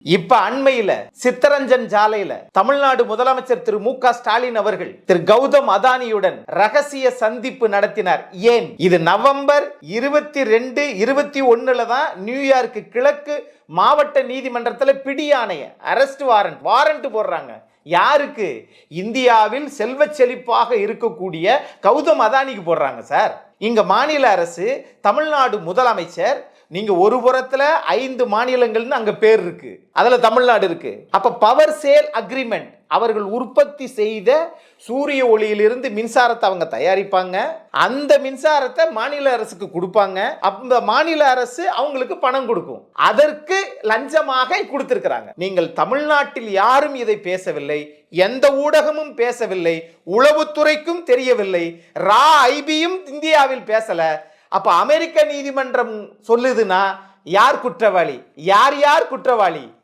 இப்ப அண்மையில சித்தரஞ்சன் சாலையில தமிழ்நாடு முதலமைச்சர் திரு மு.க. ஸ்டாலின் அவர்கள் திரு கௌதம் அதானியுடன் ரகசிய சந்திப்பு நடத்தினார். ஏன்? இது நவம்பர் 22, 21 தான் நியூயார்க் கிழக்கு மாவட்ட நீதிமன்றத்தில் பிடியாணைய அரெஸ்ட் வாரண்ட் போடுறாங்க. யாருக்கு? இந்தியாவில் செல்வ செழிப்பாக இருக்கக்கூடிய கௌதம் அதானிக்கு போடுறாங்க சார். இங்க மாநில அரசு, தமிழ்நாடு முதலமைச்சர், நீங்க ஒரு புறத்துல 5 மாநிலங்கள்னு அங்க பேர் இருக்கு, அதுல தமிழ்நாடு இருக்கு. அப்ப பவர் சேல் அக்ரிமெண்ட், அவர்கள் உற்பத்தி செய்த சூரிய ஒளியிலிருந்து மின்சாரத்தை அவங்க தயாரிப்பாங்க, அந்த மின்சாரத்தை மாநில அரசுக்கு கொடுப்பாங்க, அந்த மாநில அரசு அவங்களுக்கு பணம் கொடுக்கும். அதற்கு லஞ்சமாக கொடுத்திருக்கிறாங்க. நீங்கள் தமிழ்நாட்டில் யாரும் இதை பேசவில்லை, எந்த ஊடகமும் பேசவில்லை, உளவுத்துறைக்கும் தெரியவில்லை, ஐபியும் இந்தியாவில் பேசல. அப்ப அமெரிக்க நீதிமன்றம் சொல்லுதுன்னா யார் குற்றவாளி? யார் குற்றவாளி?